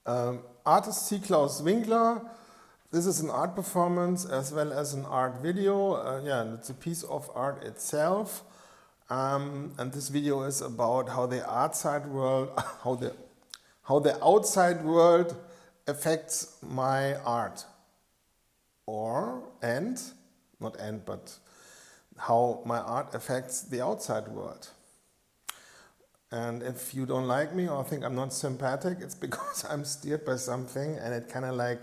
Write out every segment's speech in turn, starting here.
Artist Seak Claus Winkler. This is an art performance as well as an art video. Yeah, it's a piece of art itself. And this video is about how the outside world, how the outside world affects my art. But how my art affects the outside world. And if you don't like me or think I'm not sympathetic, it's because I'm steered by something, and it kind of like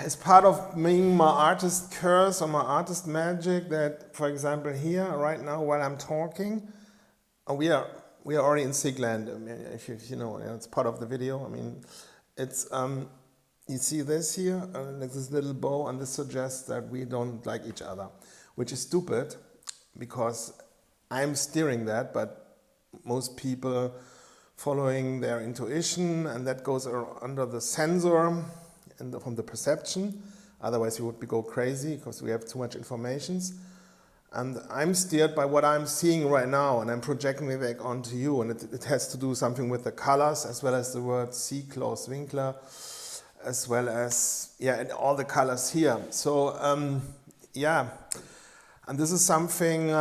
it's part of being my artist curse or my artist magic that, for example, here right now while I'm talking, we are already in Seak land. I mean, if you know, it's part of the video. I mean, it's you see this here, like this little bow, and this suggests that we don't like each other, which is stupid because I'm steering that, but most people following their intuition, and that goes under the sensor and from the perception. Otherwise, we would go crazy because we have too much information. And I'm steered by what I'm seeing right now, and I'm projecting it back onto you. And it has to do something with the colors, as well as the word Seak Claus Winkler, as well as, yeah, and all the colors here. So, yeah, and this is something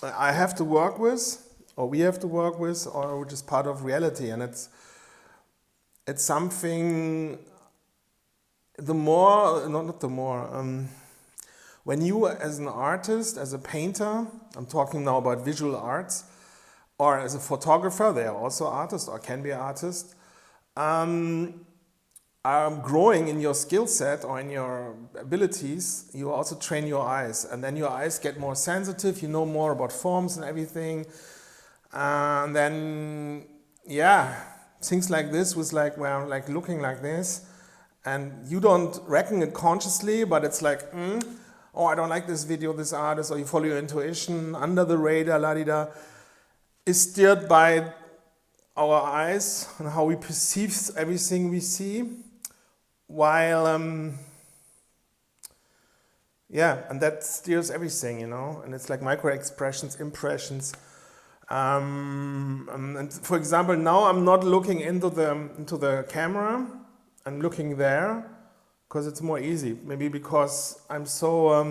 I have to work with, or we have to work with, or which is part of reality. And it's something, when you as an artist, as a painter, I'm talking now about visual arts, or as a photographer, they are also artists or can be artists, are growing in your skill set or in your abilities, you also train your eyes, and then your eyes get more sensitive, you know more about forms and everything, and then, yeah, things like this was like, well, like looking like this, and you don't reckon it consciously, but it's like, oh, I don't like this video, this artist, or you follow your intuition, under the radar, la-di-da, is steered by our eyes and how we perceive everything we see, while, yeah, and that steers everything, you know, and it's like micro expressions, impressions. And for example, now I'm not looking into the camera, I'm looking there, because it's more easy. Maybe because I'm so,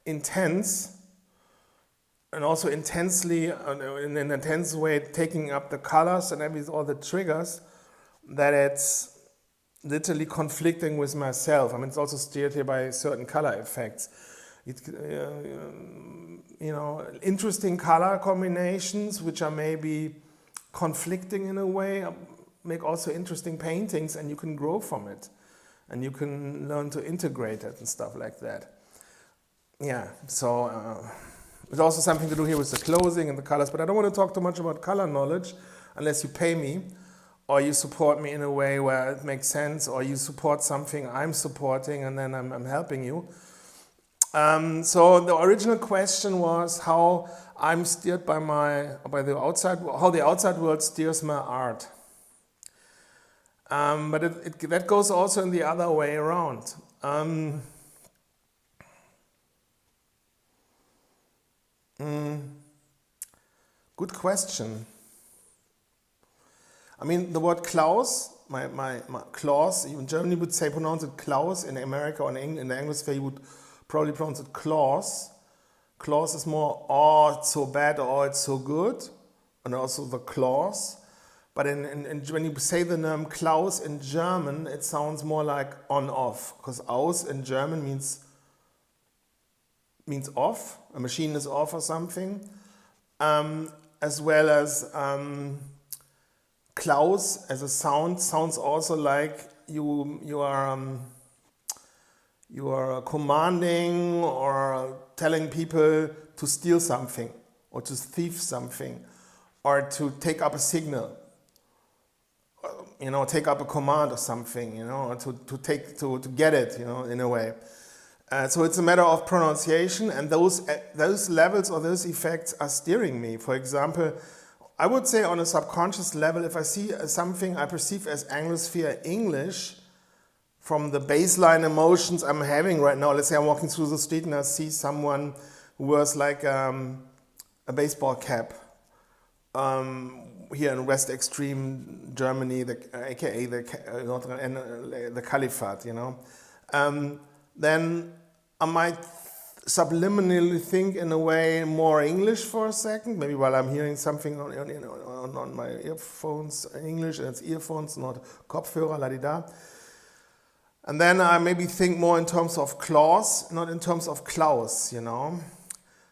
intense, and also intensely, in an intense way, taking up the colors and all the triggers, that it's literally conflicting with myself. I mean, it's also steered here by certain color effects. Interesting color combinations, which are maybe conflicting in a way, make also interesting paintings, and you can grow from it. And you can learn to integrate it and stuff like that. Yeah, so it's also something to do here with the clothing and the colors, but I don't want to talk too much about color knowledge unless you pay me, or you support me in a way where it makes sense, or you support something I'm supporting, and then I'm helping you. So the original question was how I'm steered by the outside, how the outside world steers my art. But that goes also in the other way around. Good question. I mean, the word Klaus, my Klaus, in Germany would say pronounce it Klaus, in America or in the Anglosphere you would probably pronounce it Klaus. Klaus is more, oh, it's so bad, or oh, it's so good, and also the Klaus. But when you say the name Klaus in German, it sounds more like on-off, because aus in German means off, a machine is off or something, as well as Klaus as a sounds also like you are commanding or telling people to steal something, or to thief something, or to take up a signal. Take up a command or something, to get it, in a way. So it's a matter of pronunciation, and those levels or those effects are steering me. For example, I would say on a subconscious level, if I see something I perceive as Anglosphere English, from the baseline emotions I'm having right now, let's say I'm walking through the street and I see someone who wears like a baseball cap, here in West Extreme Germany, aka the Caliphate, you know, then I might subliminally think in a way more English for a second, maybe while I'm hearing something on my earphones in English, and it's earphones, not Kopfhörer, la-di-da. And then I maybe think more in terms of Claus, not in terms of Klaus, you know.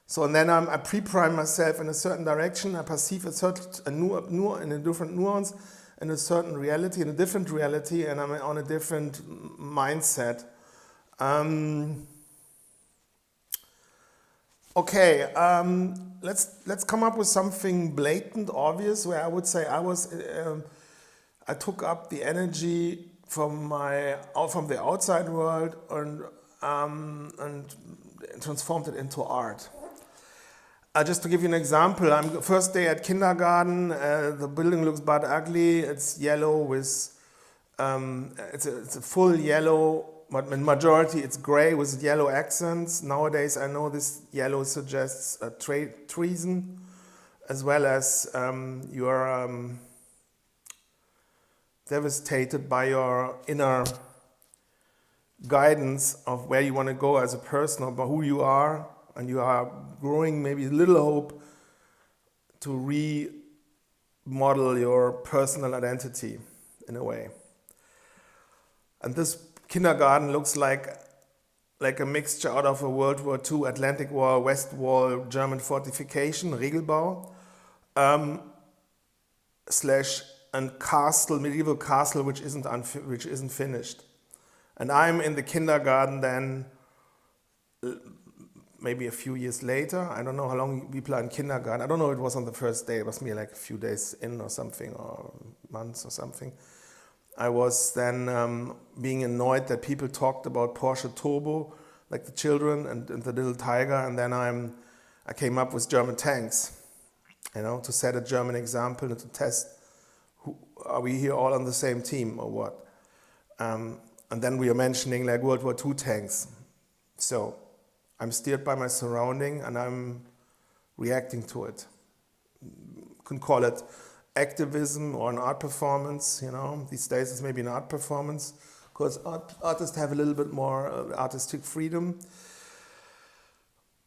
So and then I pre-prime myself in a certain direction, I perceive a different nuance, in a certain reality, in a different reality, and I'm on a different mindset. Okay, let's come up with something blatant, obvious, where I would say I took up the energy from the outside world and transformed it into art. Just to give you an example, I'm the first day at kindergarten. The building looks but ugly. It's yellow with it's a full yellow, but in majority it's gray with yellow accents. Nowadays, I know this yellow suggests treason, as well as you're devastated by your inner guidance of where you want to go as a person, or who you are, and you are growing maybe a little hope to remodel your personal identity in a way. And this kindergarten looks like a mixture out of a World War II, Atlantic Wall, West Wall, German fortification, Regelbau, slash a castle, medieval castle, which isn't finished. And I'm in the kindergarten then, maybe a few years later. I don't know how long people are in kindergarten. I don't know if it was on the first day. It was me like a few days in or something, or months or something. I was then being annoyed that people talked about Porsche Turbo, like the children, and the little tiger. And then I came up with German tanks, you know, to set a German example and to test, are we here all on the same team or what? And then we are mentioning like World War II tanks. So I'm steered by my surrounding and I'm reacting to it. You can call it activism or an art performance, you know. These days it's maybe an art performance because artists have a little bit more artistic freedom.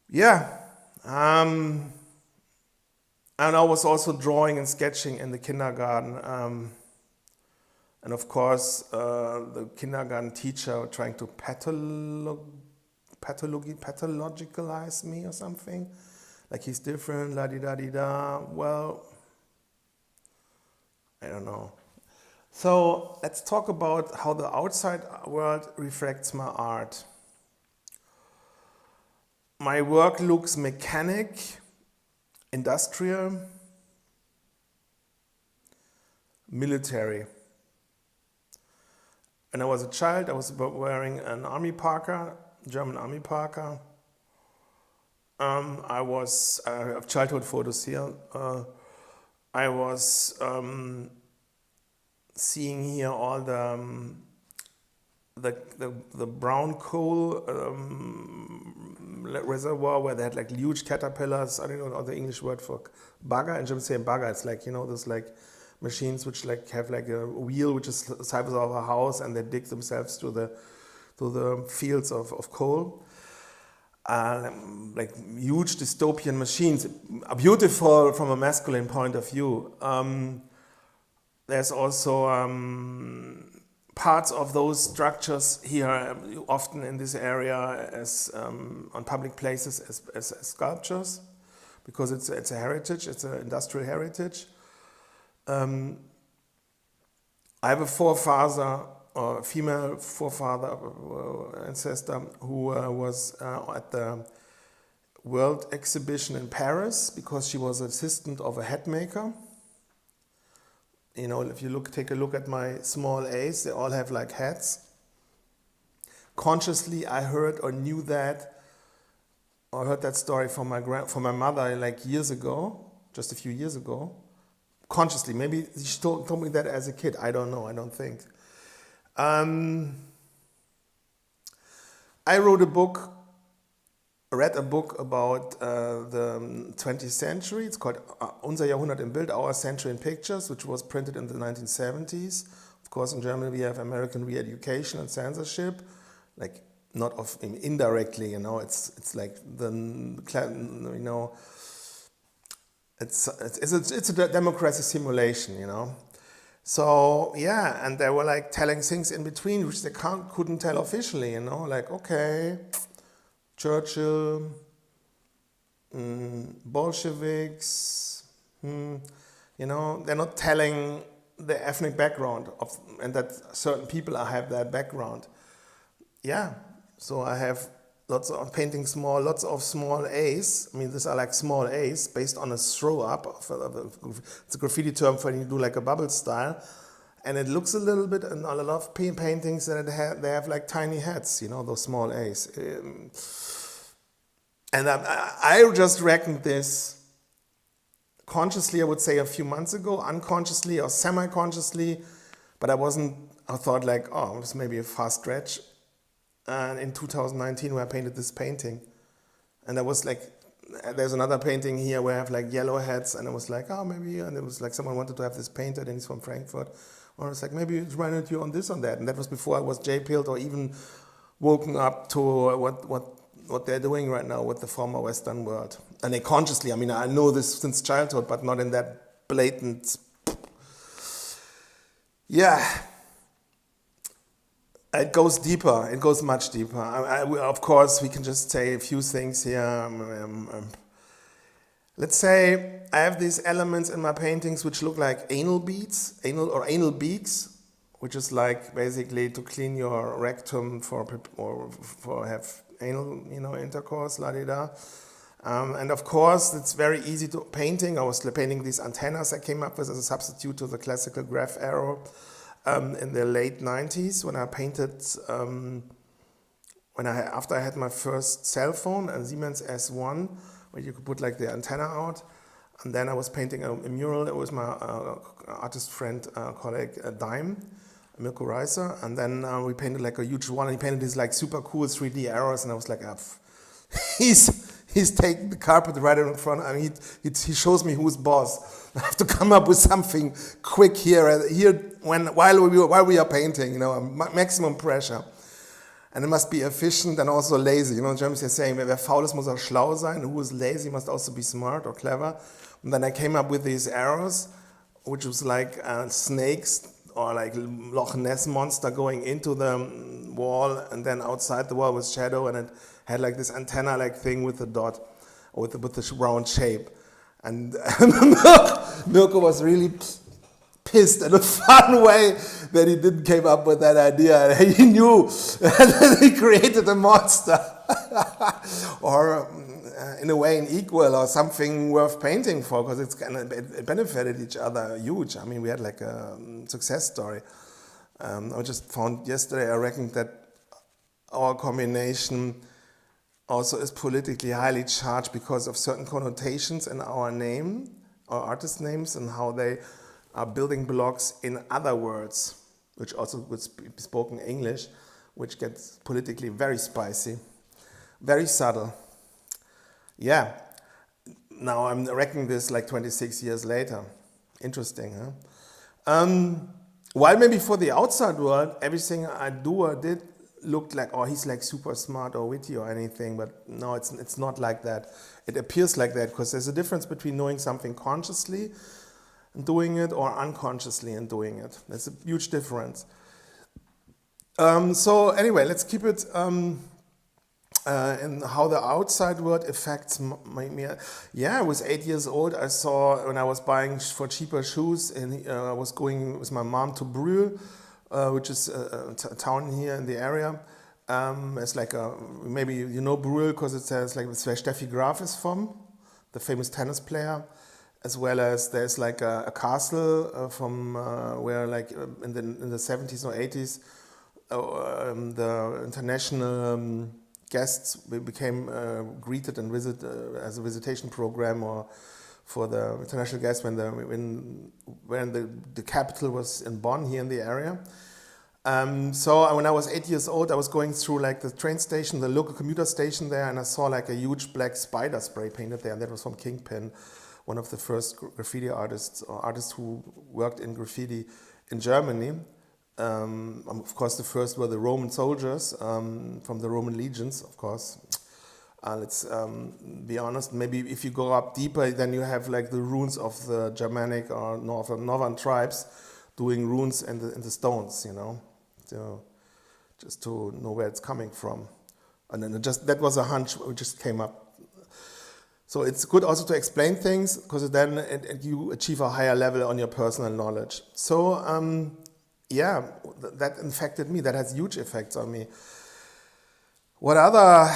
Yeah. And I was also drawing and sketching in the kindergarten. And of course, the kindergarten teacher trying to pathologicalize me or something, like he's different, la-di-da-di-da. Well, I don't know. So let's talk about how the outside world reflects my art. My work looks mechanic, industrial, military. When I was a child, I was wearing an army parka, German army parka. I have childhood photos here. I was seeing here all the brown coal reservoir where they had like huge caterpillars. I don't know the English word for bagger. In German say bagger. It's like, you know, those like machines which like have like a wheel which is the size of a house, and they dig themselves to the fields of coal. Like huge dystopian machines, beautiful from a masculine point of view. There's also parts of those structures here, often in this area, as on public places as sculptures, because it's a heritage, it's an industrial heritage. I have a forefather, or female forefather, ancestor, who was at the World Exhibition in Paris because she was assistant of a hat maker. You know, if you take a look at my small A's, they all have like hats. Consciously, I heard or knew that, or heard that story from my mother like years ago, just a few years ago. Consciously, maybe she told me that as a kid. I don't know. I don't think. I wrote a book read a book about the 20th century. It's called Unser Jahrhundert im Bild, Our Century in Pictures, which was printed in the 1970s. Of course, in Germany we have American re-education and censorship, like not of indirectly, it's like the, it's a democracy simulation, So yeah, and they were like telling things in between which they couldn't tell officially, like okay, Churchill, Bolsheviks, they're not telling the ethnic background and that certain people have that background. Yeah, so I have lots of paintings, lots of small A's. I mean, these are like small A's based on a throw up. It's a graffiti term for when you do like a bubble style. And it looks a little bit, and a lot of paintings that they have like tiny heads, those small A's. And I just reckoned this consciously, I would say a few months ago, unconsciously or semi-consciously, but I thought like, oh, it was maybe a fast stretch. And in 2019 when I painted this painting, and I was like, there's another painting here where I have like yellow heads, and I was like, oh, maybe, and it was like someone wanted to have this painted, and he's from Frankfurt, or it's like, maybe it's running you on this, on that, and that was before I was J-pilled or even woken up to what they're doing right now with the former Western world. And they consciously, I know this since childhood, but not in that blatant, yeah. It goes deeper. It goes much deeper. Of course, we can just say a few things here. Let's say I have these elements in my paintings which look like anal beads, anal beaks, which is like basically to clean your rectum for have anal, intercourse, la-di-da. And of course, it's very easy to painting. I was painting these antennas I came up with as a substitute to the classical graph arrow. In the late 90s, when I painted, after I had my first cell phone, a Siemens S1, where you could put like the antenna out, and then I was painting a mural. It was my artist friend, colleague Dime, Mirko Reiser, and then we painted like a huge one. And he painted these like super cool 3D arrows, and I was like, he's taking the carpet right in front. He shows me who's boss. I have to come up with something quick here while we are painting, maximum pressure. And it must be efficient and also lazy. Germans are saying, wer faul ist, muss auch schlau sein. Who is lazy must also be smart or clever. And then I came up with these arrows, which was like snakes or like Loch Ness monster going into the wall, and then outside the wall was shadow, and it had like this antenna-like thing with the dot, or with the round shape. And Mirko was really pissed in a fun way that he didn't came up with that idea. He knew that he created a monster. Or in a way an equal or something worth painting for, because it benefited each other huge. We had like a success story. I just found yesterday, I reckoned that our combination also is politically highly charged because of certain connotations in our name, our artist names, and how they are building blocks in other words, which also would be spoken English, which gets politically very spicy, very subtle. Yeah, now I'm reckoning this like 26 years later. Interesting, huh? While maybe for the outside world, everything I do or did looked like, oh, he's like super smart or witty or anything, but no, it's not like that. It appears like that because there's a difference between knowing something consciously and doing it or unconsciously and doing it. There's a huge difference. So anyway, let's keep it in how the outside world affects me. Yeah, I was 8 years old. I saw when I was buying for cheaper shoes, and I was going with my mom to Brühl, which is a town here in the area. It's like maybe you know Brühl because it says like it's where Steffi Graf is from, the famous tennis player, as well as there's like a castle from where like in the 70s or 80s the international guests became greeted and visit as a visitation program or for the international guests when the capital was in Bonn here in the area. So when I was 8 years old, I was going through like the train station, the local commuter station there, and I saw like a huge black spider spray painted there, and that was from Kingpin, one of the first graffiti artists or artists who worked in graffiti in Germany. Of course, the first were the Roman soldiers from the Roman legions, of course. Let's be honest, maybe if you go up deeper, then you have like the ruins of the Germanic or northern tribes doing runes in the stones, you know, so just to know where it's coming from. And then that was a hunch which just came up. So it's good also to explain things, because then you achieve a higher level on your personal knowledge. So yeah, that infected me. That has huge effects on me. What other?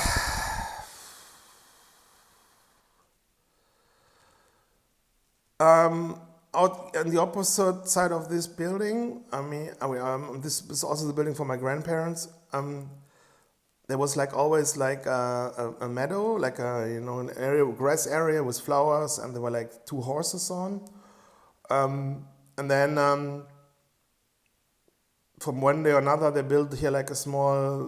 Out on the opposite side of this building, this is also the building for my grandparents. There was like always like a meadow, like an area, grass area with flowers, and there were like 2 horses on. And then from one day or another, they built here like a small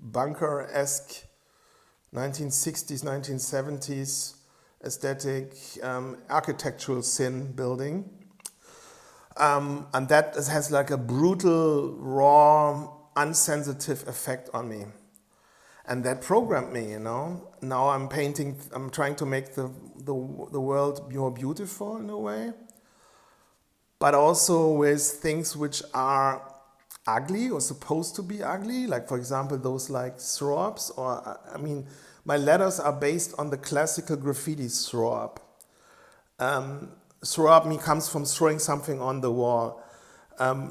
bunker-esque 1960s, 1970s aesthetic architectural sin building. And that has like a brutal, raw, unsensitive effect on me. And that programmed me, you know. Now I'm trying to make the world more beautiful in a way, but also with things which are ugly or supposed to be ugly, like for example those like throw-ups, or my letters are based on the classical graffiti throw-up. Throw-up comes from throwing something on the wall.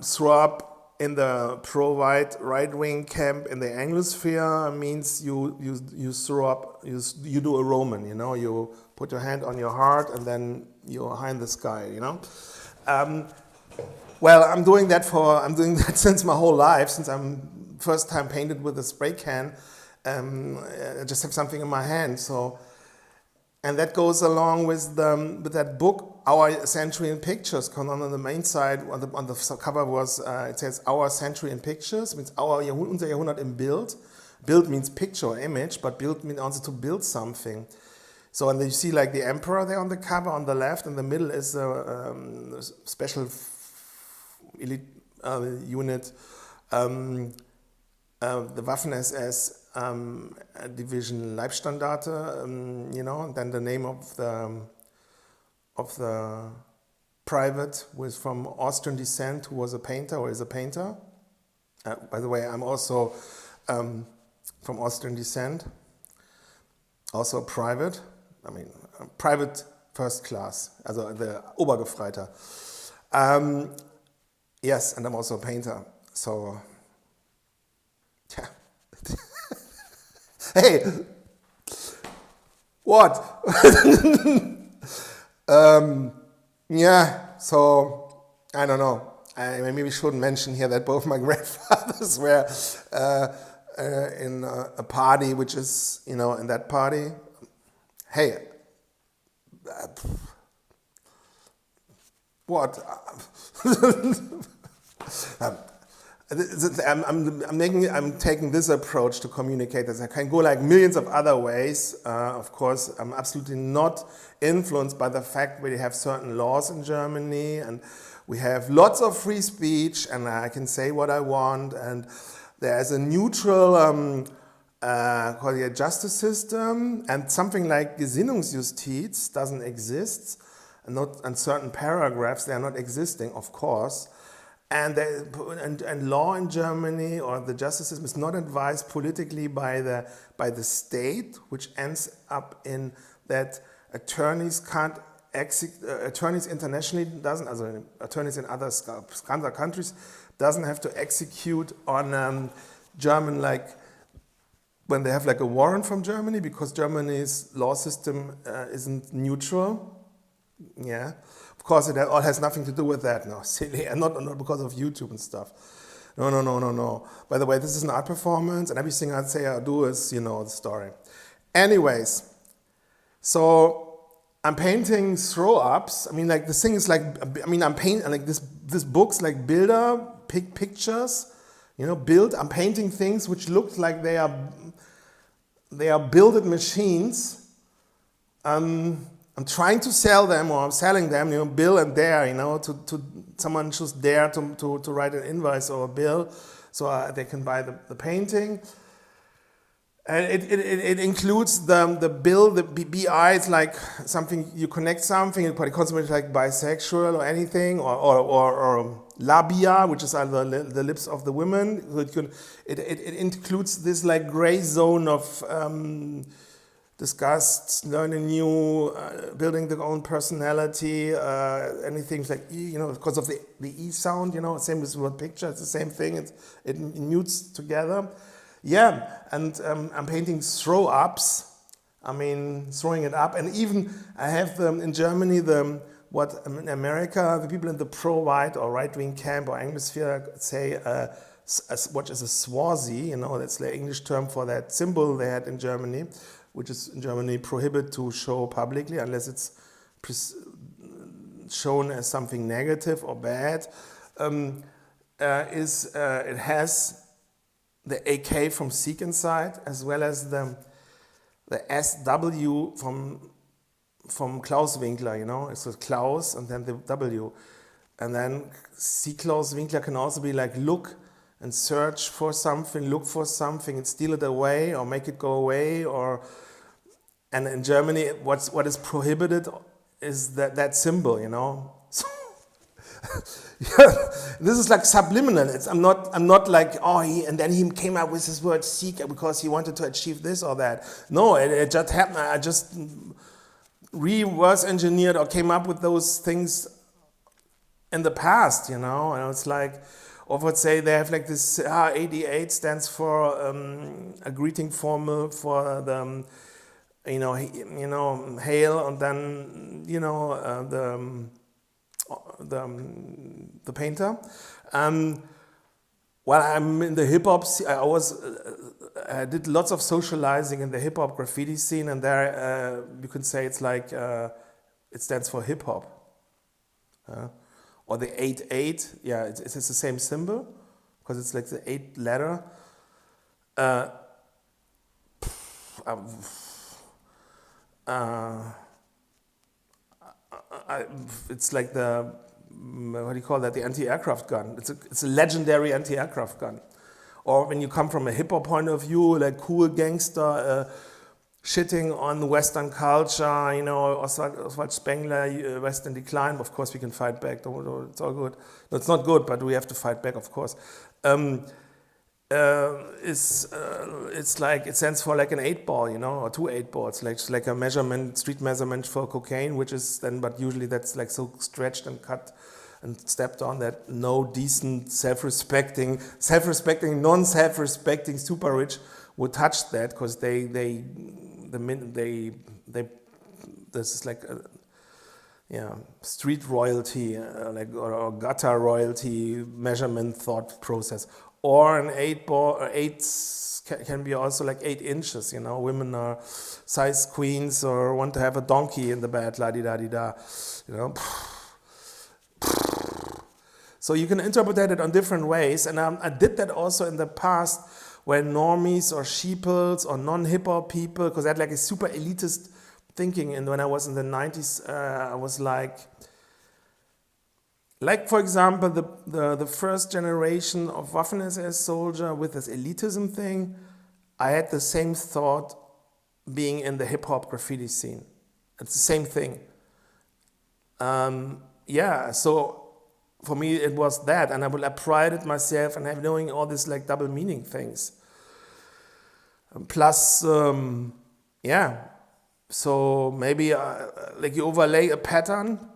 Throw-up in the pro-white right-wing camp in the Anglosphere means you throw up, you do a Roman, you know, you put your hand on your heart and then you're high in the sky, you know. Well, I'm doing that since my whole life, since I'm first time painted with a spray can. I just have something in my hand, so, and that goes along with that book, Our Century in Pictures. On the main side, on the cover it says Our Century in Pictures, means unser Jahrhundert im Bild. Bild means picture or image, but build means also to build something. So, and then you see like the emperor there on the cover on the left, and the middle is a special elite unit, the Waffen-SS division Leibstandarte, you know, and then the name of the private was from Austrian descent, who was a painter or is a painter. By the way, I'm also from Austrian descent, also a private. Private first class, also the Obergefreiter. Yes, and I'm also a painter. So, yeah. Hey, what? Yeah, so, I don't know. I maybe shouldn't mention here that both my grandfathers were in a party, which is, you know, in that party. Hey, what? I'm taking this approach to communicate this. I can go like millions of other ways. Of course, I'm absolutely not influenced by the fact we have certain laws in Germany and we have lots of free speech and I can say what I want, and there's a neutral called the justice system, and something like Gesinnungsjustiz doesn't exist, and certain paragraphs, they are not existing, of course. And law in Germany or the justice system is not advised politically by the state, which ends up in that attorneys can't attorneys internationally doesn't, also attorneys in other countries doesn't have to execute on German, like when they have like a warrant from Germany, because Germany's law system isn't neutral. Yeah, of course it all has nothing to do with that. No, silly, and not because of YouTube and stuff. No. By the way, this is an art performance, and everything I'd say or do is, you know, the story. Anyways, so I'm painting throw-ups. I mean, like, the thing is like, I'm painting, like, this book's like Bilder, pictures, built. I'm painting things which look like they are built machines. I'm trying to sell them, or I'm selling them, bill and dare, to someone just dare to write an invoice or a bill, so they can buy the painting. And it includes the bill, the BI is like something, you connect something, it constantly like bisexual or anything, or labia, which is the lips of the women. It includes this like gray zone of disgust, learning new, building their own personality, anything like because of the E sound, same as with picture, it's the same thing, it mutes together. Yeah, and I'm painting throw-ups. I mean, throwing it up. And even I have in Germany, in America, the people in the pro-white or right-wing camp or Anglosphere say, what is a swazi, that's the English term for that symbol they had in Germany, which is in Germany prohibited to show publicly unless it's shown as something negative or bad. It has the AK from Seak inside, as well as the SW from Claus Winkler, it's a Klaus and then the W. And then Claus Winkler can also be like look and search for something, look for something and steal it away or make it go away. And in Germany, what is prohibited is that symbol, So, yeah, this is like subliminal. I'm not like, and then he came up with this word seek because he wanted to achieve this or that. No, it just happened. I just reverse engineered or came up with those things in the past, And it's like, or would say they have like this 88 stands for a greeting formula for the, hail, and then the painter. While I'm in the hip hop, I did lots of socializing in the hip hop graffiti scene, and there you can say it's like it stands for hip hop, or the 88. Yeah, it's the same symbol because it's like the 8 letter. It's like the, what do you call that, the anti-aircraft gun. It's a legendary anti-aircraft gun. Or when you come from a hip-hop point of view, like cool gangster shitting on Western culture, Oswald Spengler, Western decline, of course we can fight back, it's all good. No, it's not good, but we have to fight back, of course. It's like, it stands for like an 8-ball, or 2 8-balls, like a measurement, street measurement for cocaine, which is then, but usually that's like so stretched and cut and stepped on that no decent, self-respecting, non-self-respecting super rich would touch that, because this is like street royalty, or gutter royalty measurement thought process. Or an 8-ball, or 8 can be also like 8 inches, Women are size queens or want to have a donkey in the bed, la-di-da-di-da, So you can interpret it on different ways. And I did that also in the past when normies or sheeples or non-hip-hop people, because I had like a super elitist thinking. And when I was in the 90s, I was like for example, the first generation of Waffen-SS soldier with this elitism thing, I had the same thought being in the hip-hop graffiti scene. It's the same thing. So for me it was that, and I prided myself and have knowing all these like double meaning things. Plus, so maybe like you overlay a pattern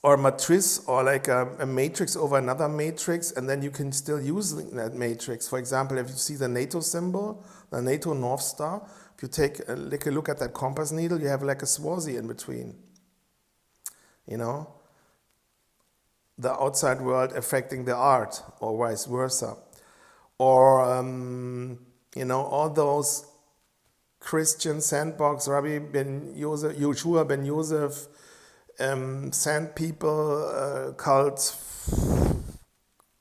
or matrice, or like a matrix over another matrix, and then you can still use that matrix. For example, if you see the NATO symbol, the NATO North Star, if you take a look at that compass needle, you have like a swazi in between. The outside world affecting the art, or vice versa. Or, all those Christian sandbox, Yeshua ben Yosef, sand people, cults,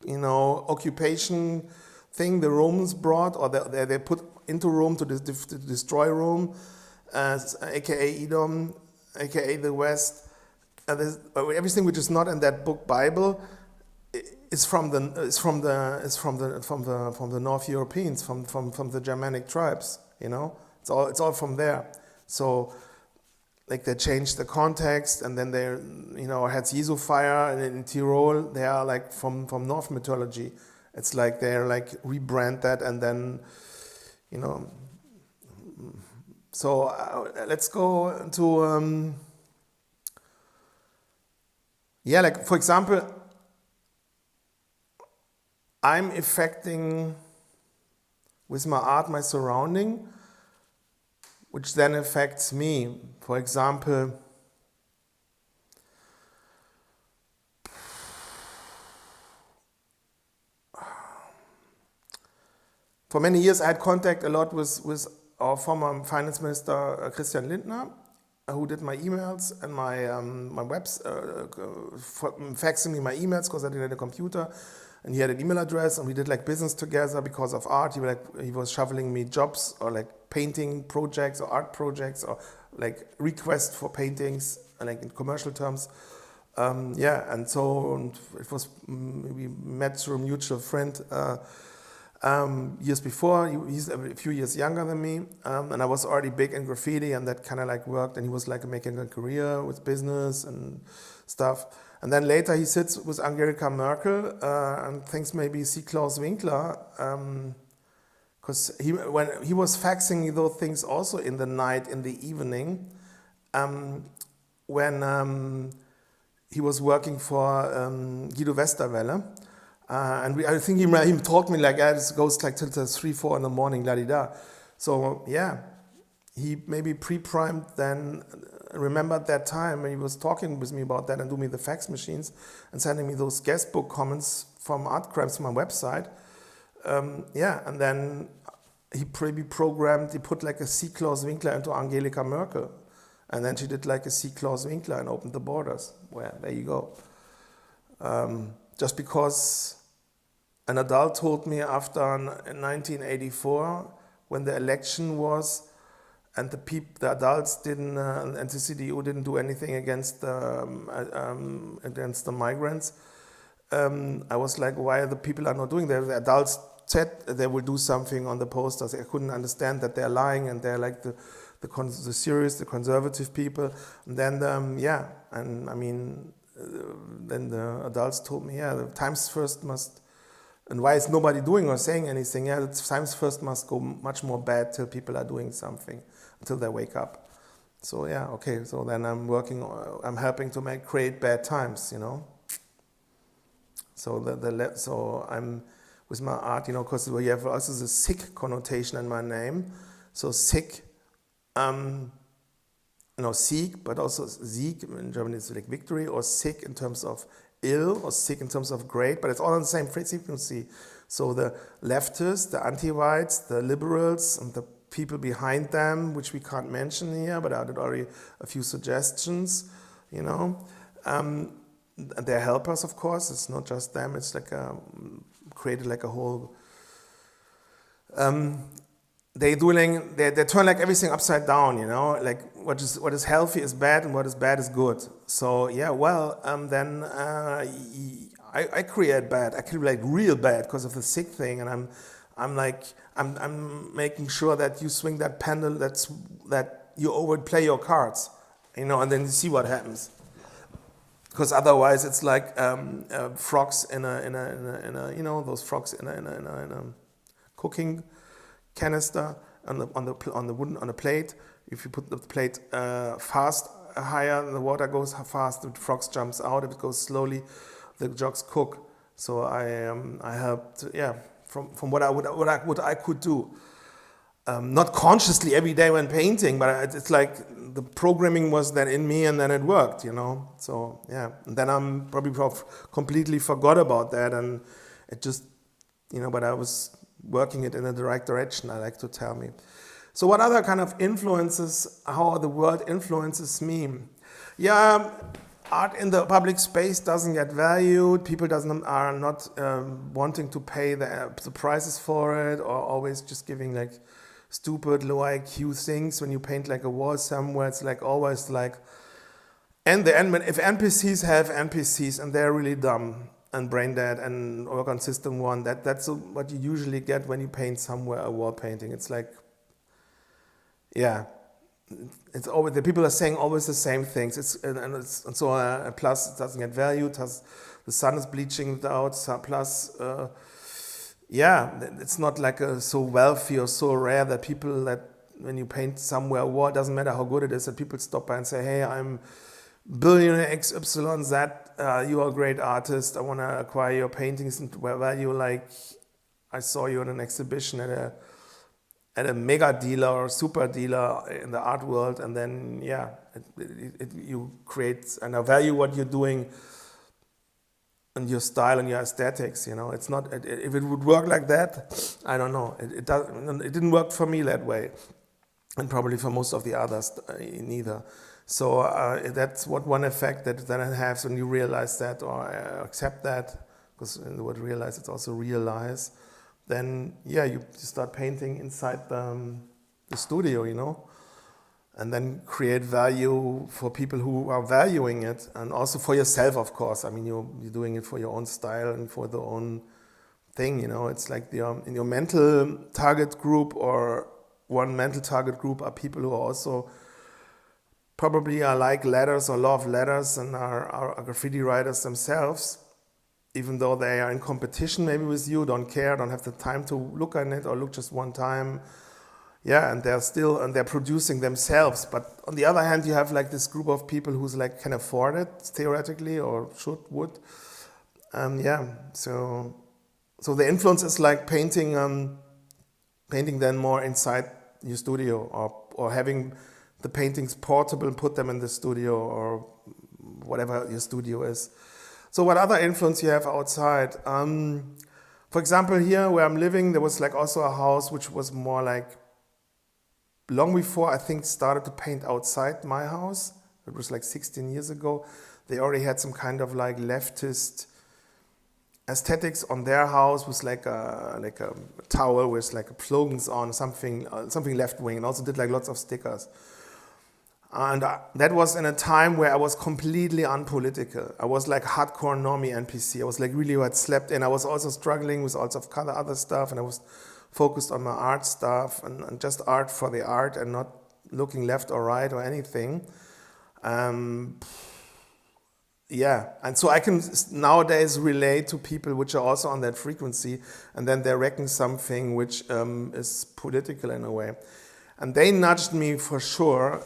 occupation thing the Romans brought, or they put into Rome to destroy Rome, aka Edom, aka the West. Everything which is not in that book Bible is from the North Europeans, from the Germanic tribes. It's all from there. So like they changed the context, and then they had Jesu fire, and in Tyrol they are like from North mythology. It's like they're like rebrand that, and then so let's go to like for example, I'm affecting with my art my surrounding, which then affects me. For example, for many years I had contact a lot with our former finance minister Christian Lindner, who did my emails and my webs, faxing me my emails because I didn't have a computer, and he had an email address, and we did like business together because of art. He was shoveling me jobs or like painting projects or art projects or like requests for paintings, like in commercial terms. And so it was, we met through a mutual friend years before. He's a few years younger than me, and I was already big in graffiti, and that kind of like worked, and he was like making a career with business and stuff. And then later he sits with Angelica Merkel and thinks maybe see Claus Winkler, because when he was faxing me those things also in the night, in the evening, when he was working for Guido Westerwelle. And I think he told me like, it goes like till 3-4 in the morning, la-di-da. So yeah, he maybe pre-primed then, remembered that time when he was talking with me about that and doing me the fax machines and sending me those guest book comments from Art Crimes to my website. And then he pre-programmed, he put like a Seak Claus Winkler into Angelica Merkel. And then she did like a Seak Claus Winkler and opened the borders. Well, there you go. Just because an adult told me after 1984, when the election was, and the adults didn't, and the CDU didn't do anything against the migrants, I was like, why the people are not doing that? The adults said they will do something on the posters. I couldn't understand that they're lying, and they're like the serious, the conservative people. And then, and I mean, then the adults told me, the Times First must, and why is nobody doing or saying anything? The Times First must go much more bad till people are doing something, until they wake up. So okay, so then I'm helping to create bad times, So so I'm with my art, because we have also the sick connotation in my name. So sick, Seak, but also Sieg in German is like victory, or sick in terms of ill, or sick in terms of great, but it's all on the same frequency. So the leftists, the anti-whites, the liberals, and the people behind them, which we can't mention here, but I did already a few suggestions, they're helpers, of course. It's not just them. It's like created like a whole. They turn like everything upside down, like what is healthy is bad and what is bad is good. So then I create bad. I create like real bad because of the sick thing, and I'm making sure that you swing that pendulum, that you overplay your cards, and then you see what happens. Because otherwise it's like frogs in a those frogs in a cooking canister on the plate. If you put the plate fast higher, the water goes fast. The frogs jumps out. If it goes slowly, the jogs cook. So I helped. From what I could do. Not consciously every day when painting, but it's like the programming was then in me, and then it worked. So and then I'm probably completely forgot about that, and it just but I was working it in the right direction, I like to tell me. So what other kind of influences, how the world influences me? art in the public space doesn't get valued. People are not wanting to pay the prices for it, or always just giving like stupid low IQ things. When you paint like a wall somewhere, it's like always like, and if NPCs have NPCs and they're really dumb and brain dead and work on system one, that's what you usually get when you paint somewhere a wall painting. It's like, yeah, it's always, the people are saying always the same things. Plus it doesn't get valued. The sun is bleaching it out. Plus, it's not like so wealthy or so rare that people, that when you paint somewhere a wall, it doesn't matter how good it is, that people stop by and say, hey, I'm billionaire XYZ, you are a great artist, I want to acquire your paintings and value, like I saw you in an exhibition at a mega dealer or super dealer in the art world, and then you create and I value what you're doing and your style and your aesthetics. It's not, if it would work like that, I don't know, it didn't work for me that way, and probably for most of the others neither. So that's one effect that it has when you realize that, or accept that, because in the word realize, it's also realize. Then you start painting inside the studio, and then create value for people who are valuing it, and also for yourself, of course. I mean, you're doing it for your own style and for the own thing. It's like in your mental target group, or one mental target group are people who are also probably are like letters or love letters and are graffiti writers themselves, even though they are in competition maybe with you, don't care, don't have the time to look at it or look just one time. And they're producing themselves. But on the other hand, you have like this group of people who's like can afford it theoretically, or would. So the influence is like painting then more inside your studio, or having the paintings portable and put them in the studio, or whatever your studio is. So what other influence you have outside? For example, here where I'm living, there was like also a house which was more like, long before I think started to paint outside my house. It was like 16 years ago. They already had some kind of like leftist aesthetics on their house, with like a towel with like slogans on, something left wing, and also did like lots of stickers. And that was in a time where I was completely unpolitical. I was like hardcore normie NPC. I was like really what slept in. I was also struggling with lots of other stuff, and I was focused on my art stuff and just art for the art, and not looking left or right or anything. And so I can nowadays relate to people which are also on that frequency, and then they reckon something which is political in a way. And they nudged me for sure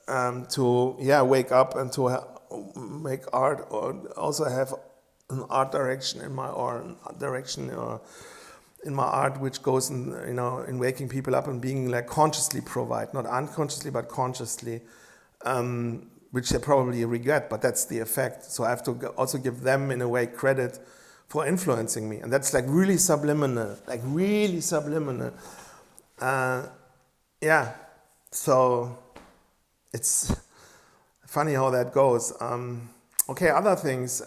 to wake up and to make art, or also have an art direction in my art, which goes in waking people up and being like consciously provide, not unconsciously but consciously, which they probably regret, but that's the effect. So I have to also give them in a way credit for influencing me, and that's like really subliminal. So it's funny how that goes. Other things.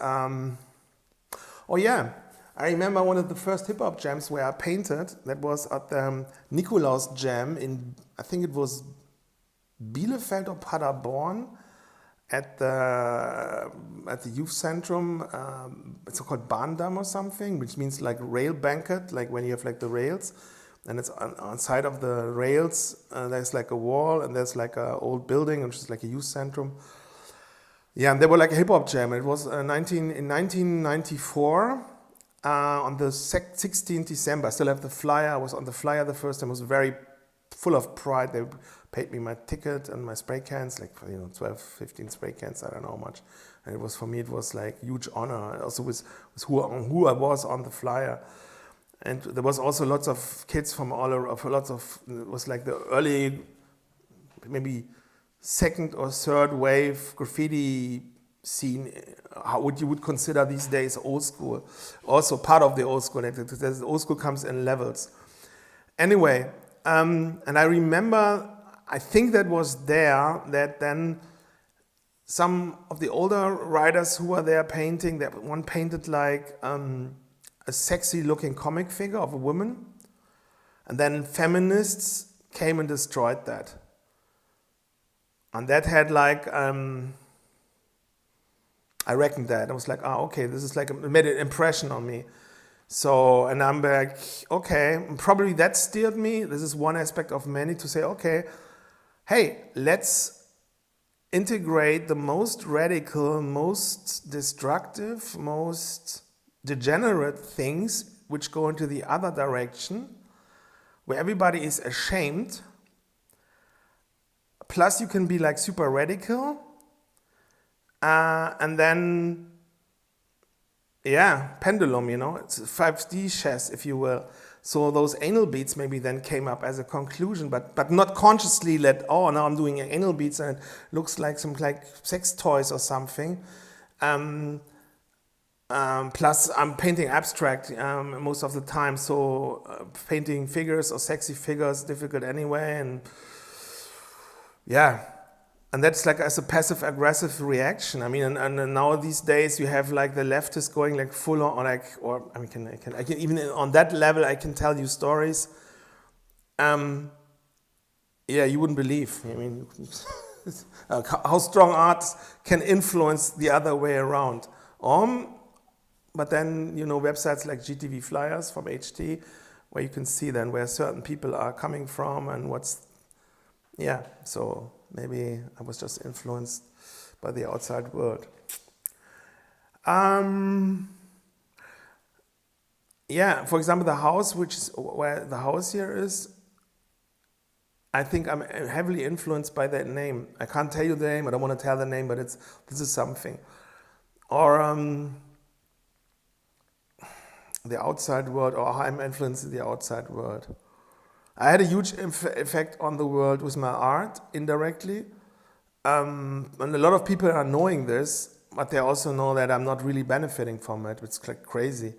I remember one of the first hip-hop jams where I painted. That was at the Nikolaus Jam in, I think it was Bielefeld or Paderborn, at the youth centrum. It's called Bahndam or something, which means like rail banquet, like when you have like the rails. And it's on side of the rails, there's like a wall, and there's like an old building, which is like a youth centrum. And they were like a hip-hop jam. It was in 1994, on the 16th December. I still have the flyer. I was on the flyer the first time. I was very full of pride. They paid me my ticket and my spray cans, like 12, 15 spray cans, I don't know how much. And it was, for me, it was like huge honor. Also with who I was on the flyer. And there was also lots of kids from all over, it was like the early, maybe second or third wave graffiti scene, how you would consider these days old school. Also part of the old school. The old school comes in levels. Anyway, and I remember, I think that was there, that then some of the older writers who were there painting, that one painted like a sexy looking comic figure of a woman, and then feminists came and destroyed that. And that had like, I reckoned that. I was like, okay, this is like, it made an impression on me. So, and I'm like, okay, probably that steered me. This is one aspect of many to say, okay, hey, let's integrate the most radical, most destructive, most degenerate things which go into the other direction, where everybody is ashamed. Plus you can be like super radical. And then, yeah, pendulum, it's 5D chess, if you will. So those anal beats maybe then came up as a conclusion, but not consciously now I'm doing anal beats and it looks like some like sex toys or something. Plus I'm painting abstract most of the time, so painting figures or sexy figures difficult anyway, and yeah. And that's like as a passive-aggressive reaction. I mean, and now these days you have like the leftists going like full on, I can even on that level I can tell you stories. Yeah, you wouldn't believe. I mean, how strong art can influence the other way around. But then websites like GTV Flyers from HT, where you can see then where certain people are coming from and so. Maybe I was just influenced by the outside world. Yeah, for example, the house, which is where the house here is, I think I'm heavily influenced by that name. I can't tell you the name, I don't want to tell the name, but this is something. Or the outside world, or how I'm influencing the outside world. I had a huge effect on the world with my art, indirectly. And a lot of people are knowing this, but they also know that I'm not really benefiting from it. It's like crazy.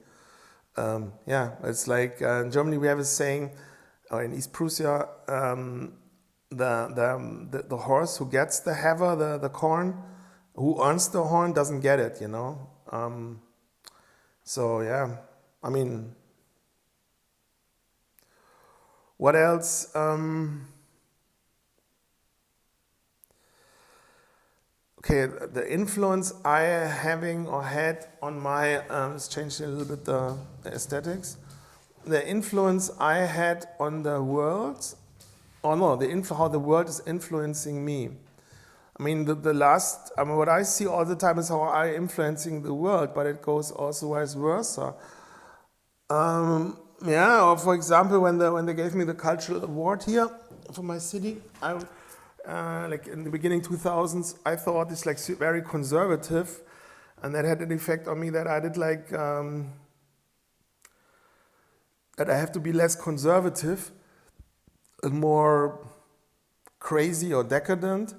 It's like in Germany we have a saying, or in East Prussia, the horse who gets the heather, the corn, who earns the horn doesn't get it, So yeah, I mean, what else? Okay, the influence I having or had on my, let's change a little bit the aesthetics. The influence I had on the world, how the world is influencing me. I mean, what I see all the time is how I'm influencing the world, but it goes also vice versa. Or for example, when they gave me the cultural award here for my city, like in the beginning 2000s, I thought it's like very conservative, and that had an effect on me that I did like that I have to be less conservative and more crazy or decadent.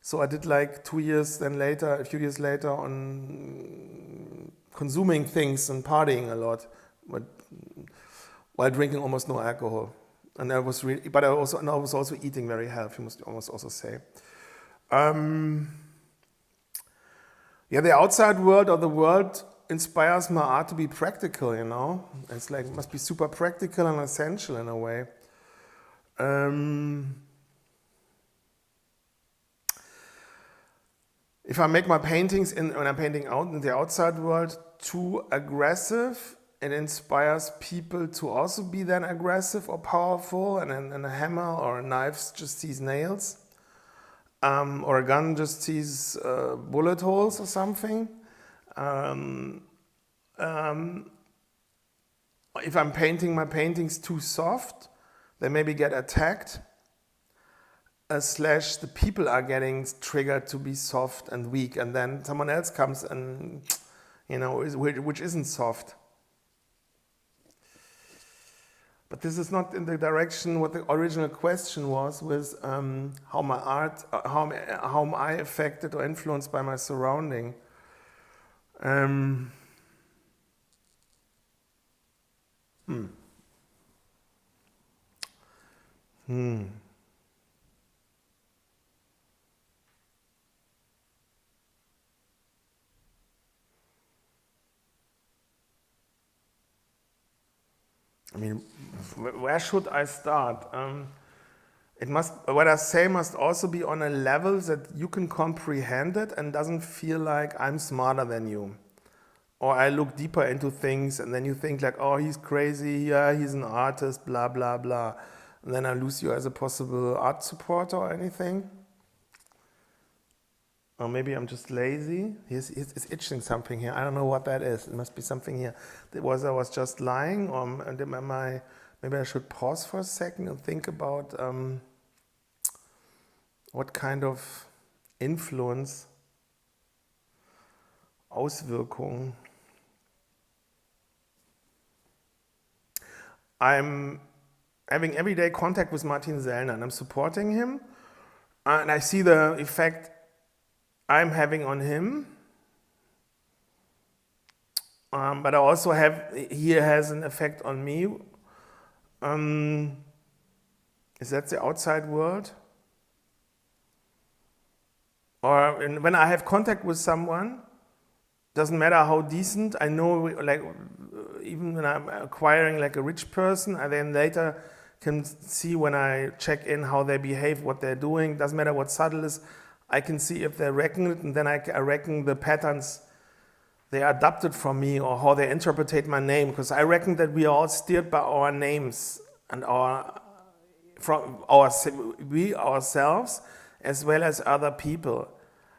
So I did like a few years later on consuming things and partying a lot, but while drinking almost no alcohol. And I was also eating very healthy, must almost also say. The outside world or the world inspires my art to be practical, It's like, it must be super practical and essential in a way. If I make my paintings when I'm painting out in the outside world too aggressive, it inspires people to also be then aggressive or powerful, and a hammer or a knife just sees nails, or a gun just sees bullet holes or something. If I'm painting my paintings too soft, they maybe get attacked, / the people are getting triggered to be soft and weak, and then someone else comes and, which isn't soft. But this is not in the direction what the original question was, with how my art, how am I affected or influenced by my surrounding. I mean, where should I start? What I say must also be on a level that you can comprehend it and doesn't feel like I'm smarter than you. Or I look deeper into things and then you think like, oh, he's crazy, yeah, he's an artist, blah, blah, blah. And then I lose you as a possible art supporter or anything. Or maybe I'm just lazy. He's itching something here. I don't know what that is. It must be something here. I was just lying, or maybe I should pause for a second and think about what kind of influence, Auswirkung. I'm having everyday contact with Martin Sellner and I'm supporting him, and I see the effect I'm having on him, but I also he has an effect on me. Is that the outside world? Or when I have contact with someone, doesn't matter how decent, I know, like, even when I'm acquiring like a rich person, I then later can see when I check in how they behave, what they're doing, doesn't matter what subtle is, I can see if they reckon it, and then I reckon the patterns they adopted from me or how they interpret my name, because I reckon that we are all steered by our names and we ourselves as well as other people.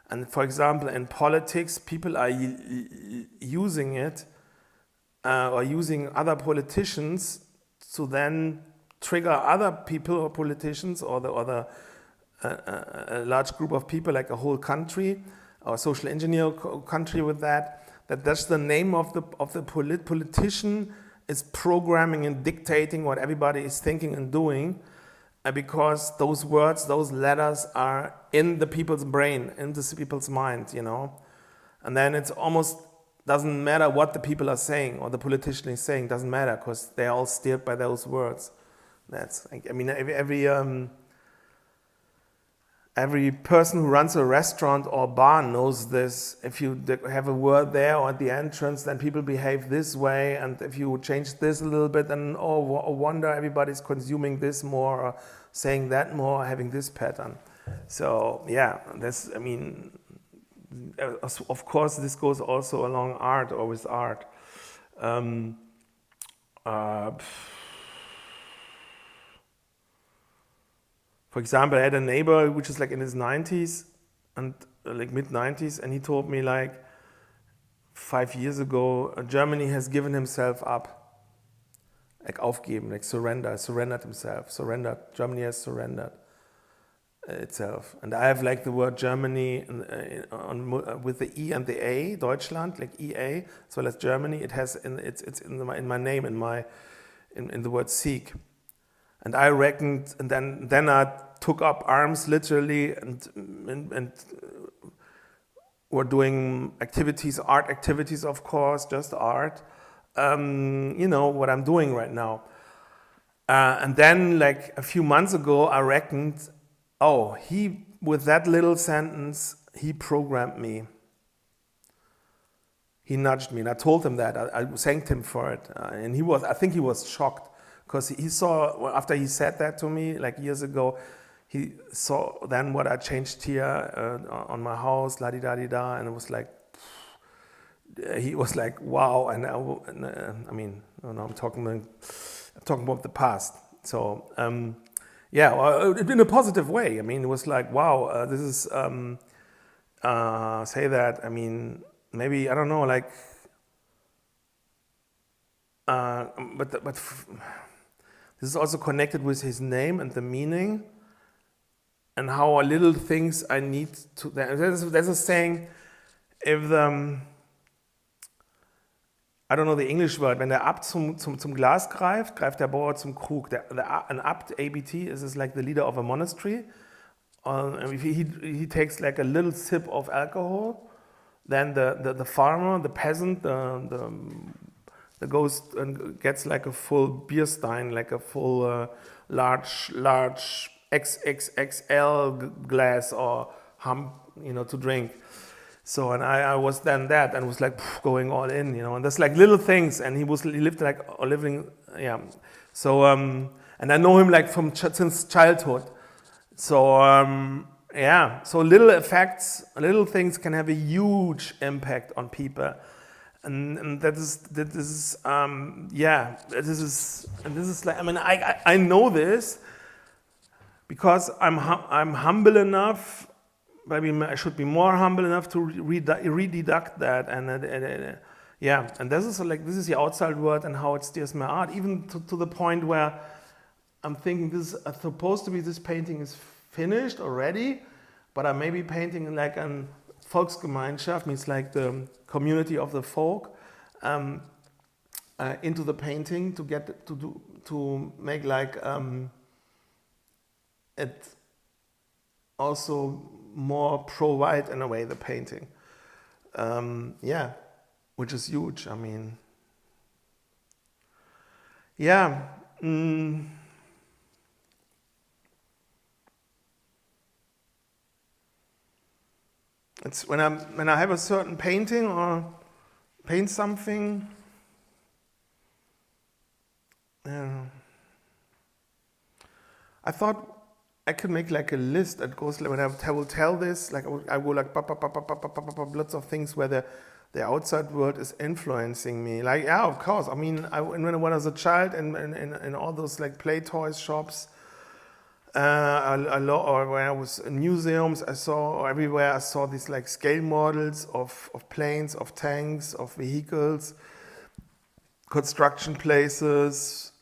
And for example, in politics, people are using it or using other politicians to then trigger other people or politicians or a large group of people, like a whole country or social engineer country with that's the name of the politician is programming and dictating what everybody is thinking and doing, because those words, those letters are in the people's brain, in the people's mind, and then it's almost doesn't matter what the people are saying or the politician is saying, doesn't matter, because they're all steered by those words. That's, I mean, every person who runs a restaurant or bar knows this. If you have a word there or at the entrance, then people behave this way. And if you change this a little bit, then, oh, wonder, everybody's consuming this more or saying that more, or having this pattern. So, yeah, of course, this goes also along art or with art. For example, I had a neighbor which is like in his 90s and like mid-90s, and he told me like 5 years ago, Germany has given himself up, like aufgeben, like surrendered himself, Germany has surrendered itself. And I have like the word Germany with the E and the A, Deutschland, like EA, as well as Germany. It has it's in my name, in the word Seak. And I reckoned, and then I took up arms literally and were doing activities, art activities, of course, just art. What I'm doing right now. And then like a few months ago, I reckoned, with that little sentence, he programmed me. He nudged me, and I told him that. I thanked him for it. And I think he was shocked. Because he saw, after he said that to me, like years ago, he saw then what I changed here on my house, la-di-da-di-da, and it was like, he was like, wow, and I'm talking about the past. So, in a positive way. I mean, it was like, wow, this is, say that, I mean, maybe, I don't know, like, but this is also connected with his name and the meaning, and how little things I need to. There's a saying, if I don't know the English word, wenn der Abt zum Glas greift der Bauer zum Krug. An Abt, ABT, is like the leader of a monastery. If he takes like a little sip of alcohol, then the farmer, the peasant, the ghost gets like a full beer stein, like a full large XXXL glass or to drink. So, and I was then that, and was like going all in, you know. And there's like little things, and he lived like living, yeah. So, and I know him like from since childhood. So, yeah. So little effects, little things can have a huge impact on people, and this is yeah. This is like, I mean, I know this because I'm humble enough. Maybe I should be more humble enough to rededuct that, and yeah, and this is the outside world and how it steers my art, even to the point where I'm thinking this is supposed to be, this painting is finished already, but I may be painting like an Volksgemeinschaft, means like the community of the folk, into the painting to get to make like it also more pro-white in a way, the painting. Yeah, which is huge. I mean, yeah. It's when I have a certain painting or paint something. I thought I could make like a list that goes like, when I will tell this, like I will like lots of things where the outside world is influencing me. Like, yeah, of course. I mean, when I was a child in all those like play toys shops, or when I was in museums, I saw these like scale models of planes, of tanks, of vehicles, construction places,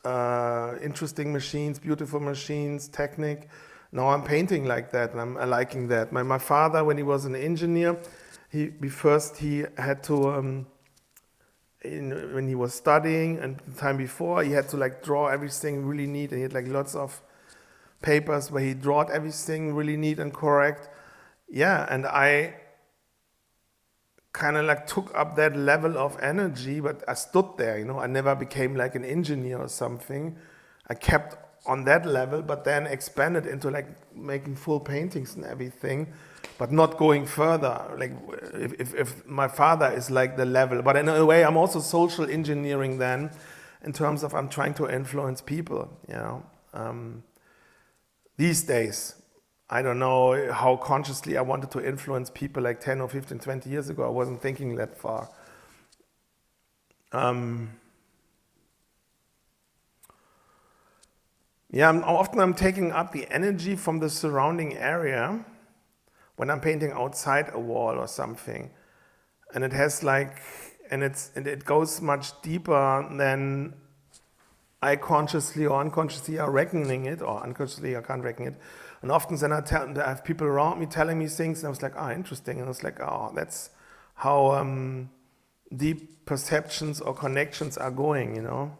interesting machines, beautiful machines, technique. Now I'm painting like that, and I'm liking that. My father, when he was an engineer, he had to, when he was studying and the time before, he had to like draw everything really neat, and he had like lots of papers where he drawed everything really neat and correct. Yeah, and I kind of like took up that level of energy, but I stood there, you know. I never became like an engineer or something. I kept on that level, but then expanded into like making full paintings and everything, but not going further. Like if my father is like the level, but in a way I'm also social engineering then, in terms of I'm trying to influence people, you know. These days, I don't know how consciously I wanted to influence people like 10 or 15, 20 years ago. I wasn't thinking that far. Yeah, I'm taking up the energy from the surrounding area when I'm painting outside a wall or something. And it has like, and it goes much deeper than I consciously or unconsciously are reckoning it, or unconsciously I can't reckon it. And often then I have people around me telling me things, and I was like, interesting. And I was like, that's how deep perceptions or connections are going, you know.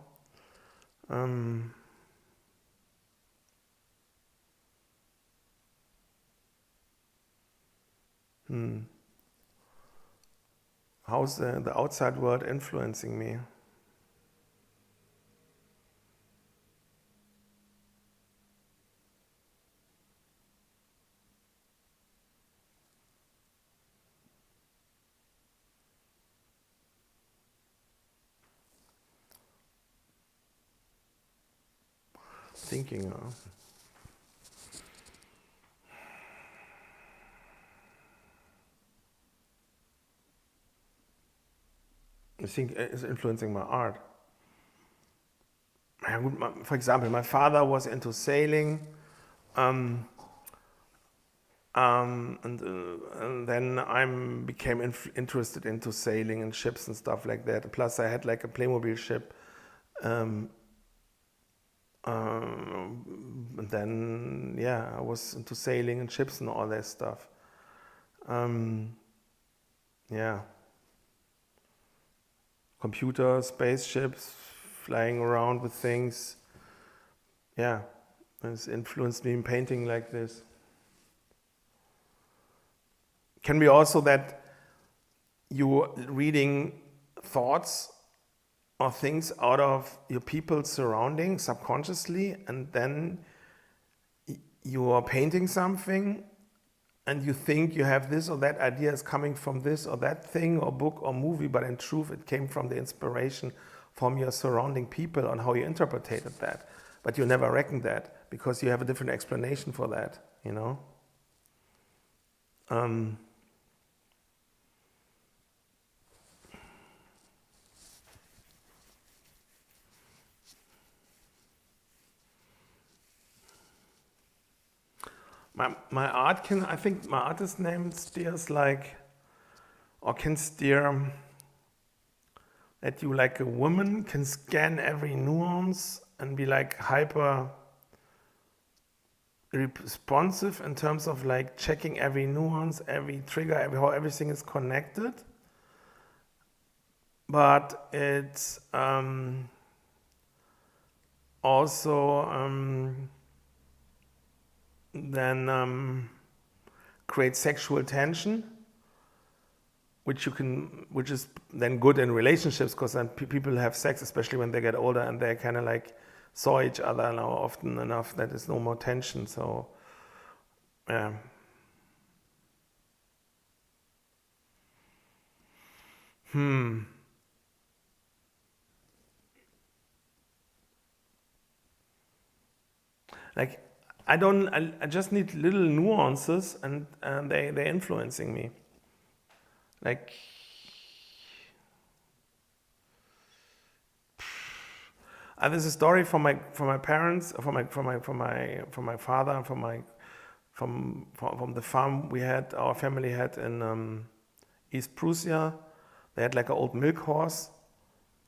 How's the outside world influencing me? Thinking. I think it's influencing my art. For example, my father was into sailing, and then I became interested into sailing and ships and stuff like that. Plus, I had like a Playmobil ship, and then I was into sailing and ships and all that stuff. Computers, spaceships, flying around with things. Yeah, it's influenced me in painting like this. Can be also that you're reading thoughts or things out of your people's surroundings subconsciously, and then you are painting something, and you think you have this or that idea is coming from this or that thing or book or movie, but in truth it came from the inspiration from your surrounding people on how you interpreted that. But you never reckon that because you have a different explanation for that, you know. My art can, I think my artist name steers like, or can steer that you like a woman can scan every nuance and be like hyper responsive in terms of like checking every nuance, every trigger, how everything is connected. But it's also then create sexual tension, which is then good in relationships because then people have sex, especially when they get older and they kind of like saw each other now often enough that there's no more tension. So yeah. Like I just need little nuances and they're influencing me. Like there's a story from my parents, from my father, and from the farm our family had in East Prussia. They had like an old milk horse,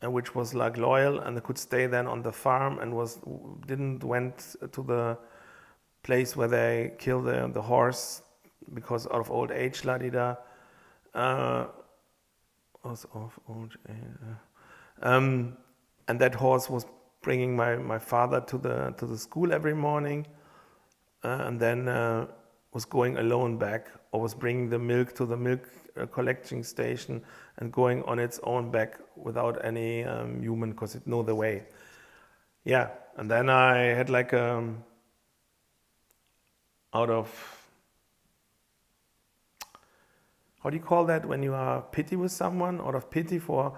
and which was like loyal and they could stay then on the farm and went to the place where they kill the horse because out of old age, la-di-da. And that horse was bringing my father to the school every morning, and then was going alone back, or was bringing the milk to the milk collecting station and going on its own back without any human, because it knew the way. Yeah, and then I had like out of, how do you call that when you are pity with someone, out of pity for,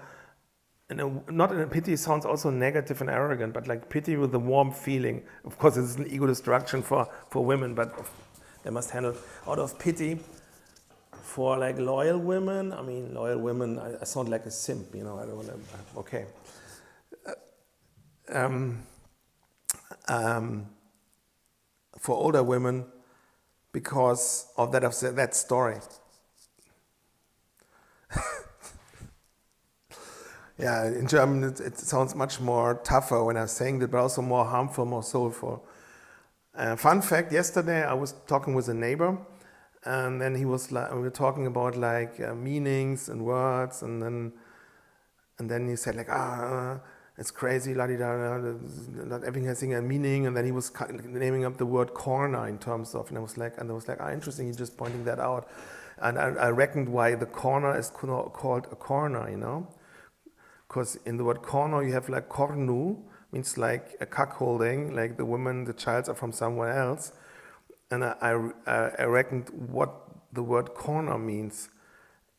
not in a pity sounds also negative and arrogant, but like pity with a warm feeling. Of course, it's an ego destruction for women, but they must handle out of pity for like loyal women. I mean, loyal women, I sound like a simp, you know, I don't want to, okay. For older women, because of that story. Yeah, in German it sounds much more tougher when I'm saying that, but also more harmful, more soulful. Fun fact: yesterday I was talking with a neighbor, and then we were talking about like meanings and words, and then he said like it's crazy, la di da, not everything has a meaning, and then he was naming up the word corner in terms of, and I was like, interesting, he's just pointing that out, and I reckoned why the corner is called a corner, you know. Because in the word corner you have like cornu, means like a cuckolding, like the woman, the child are from somewhere else. And I reckoned what the word corner means.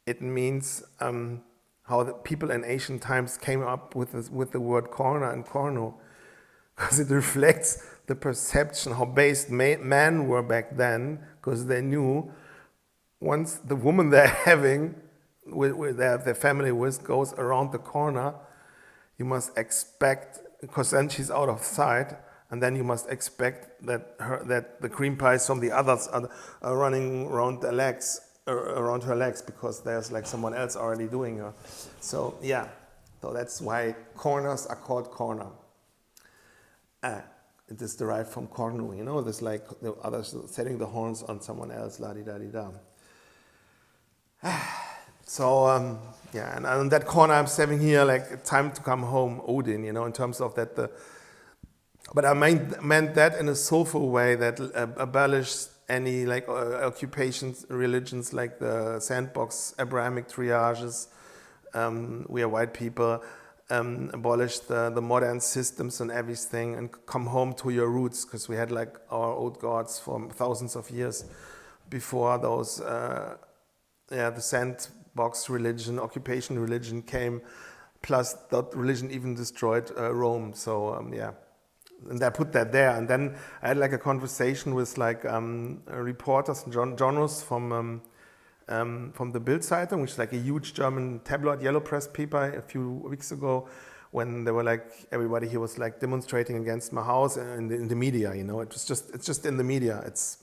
It means how the people in ancient times came up with the word corner and cornu. Because it reflects the perception, how based men were back then, because they knew once the woman they're having, with their family goes around the corner, you must expect, because then she's out of sight, and then you must expect that the cream pies from the others are running around around her legs, because there's like someone else already doing her. So yeah, so that's why corners are called corner. It is derived from cornu, you know, this like the others setting the horns on someone else, la di da di da. So yeah, and on that corner I'm saying here, like time to come home, Odin, you know, in terms of that. But I meant that in a soulful way that abolished any like occupations, religions like the sandbox, Abrahamic triages. We are white people. Abolished the modern systems and everything, and come home to your roots, because we had like our old gods for thousands of years. before those, the sandbox religion, occupation religion came. Plus, that religion even destroyed Rome. So and I put that there. And then I had like a conversation with like reporters and journalists from the Bild Zeitung, which is like a huge German tabloid yellow press paper, a few weeks ago, when they were like, everybody here was like demonstrating against my house in the media. It's just in the media. It's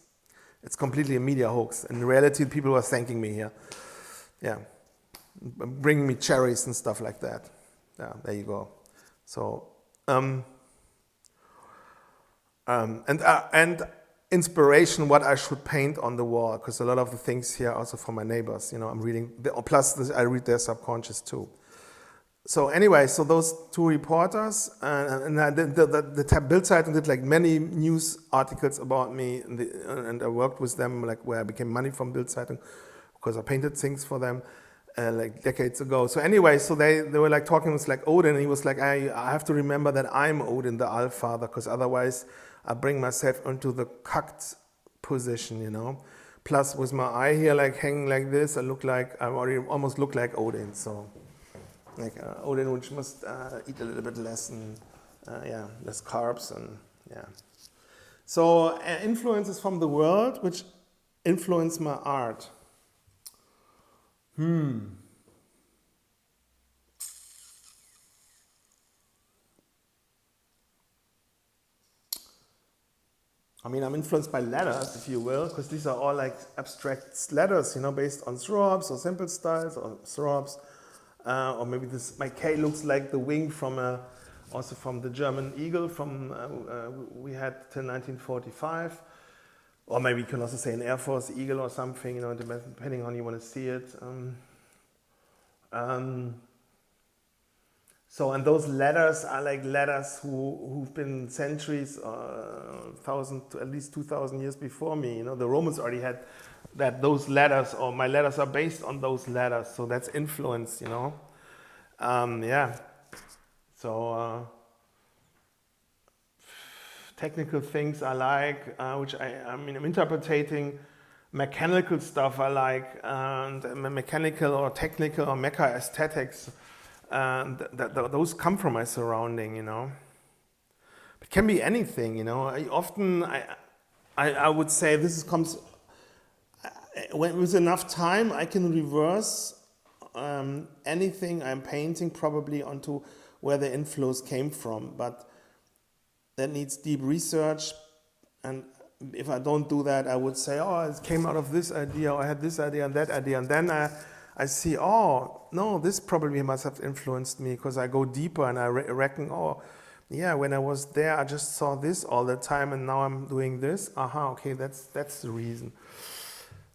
completely a media hoax. In reality, people were thanking me here. Yeah. Bringing me cherries and stuff like that. Yeah, there you go. So, and inspiration, what I should paint on the wall, because a lot of the things here are also from my neighbors. I'm reading, plus I read their subconscious too. So anyway, so those two reporters, and the Bild Zeitung did like many news articles about me, and I worked with them, like where I became money from Bild Zeitung, because I painted things for them. Like decades ago. So anyway, so they were like talking with like Odin, and he was like, I have to remember that I'm Odin, the Allfather, because otherwise I bring myself into the cucked position, Plus with my eye here like hanging like this, I almost look like Odin. So like Odin, which must eat a little bit less and less carbs and So influences from the world which influence my art. I mean, I'm influenced by letters, if you will, because these are all like abstract letters, based on throps or simple styles or throps. Or maybe my K looks like the wing also from the German eagle we had till 1945. Or maybe you can also say an Air Force eagle or something, depending on how you want to see it. So, and those letters are like letters who've been centuries, at least 2,000 years before me. The Romans already had those letters, or my letters are based on those letters. So that's influence, So technical things I like, which I'm interpreting. Mechanical stuff I like, and mechanical or technical or mecha aesthetics. Those come from my surrounding, It can be anything, I would say comes with enough time. I can reverse anything I'm painting probably onto where the influence came from, but that needs deep research. And if I don't do that, I would say, it came out of this idea, or I had this idea and that idea, and then I see, no, this probably must have influenced me, because I go deeper and I reckon, when I was there, I just saw this all the time, and now I'm doing this. Okay, that's the reason.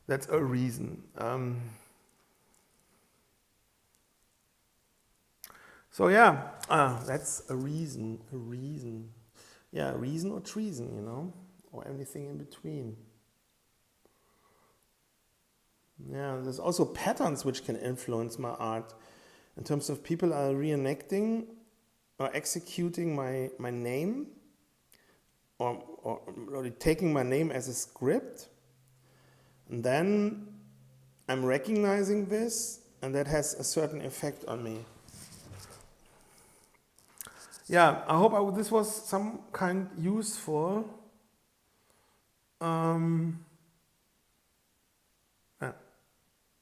That's a reason. That's a reason. Yeah, reason or treason, or anything in between. Yeah, there's also patterns which can influence my art. In terms of people are reenacting or executing my name, or taking my name as a script. And then I'm recognizing this, and that has a certain effect on me. Yeah, I hope this was some kind useful.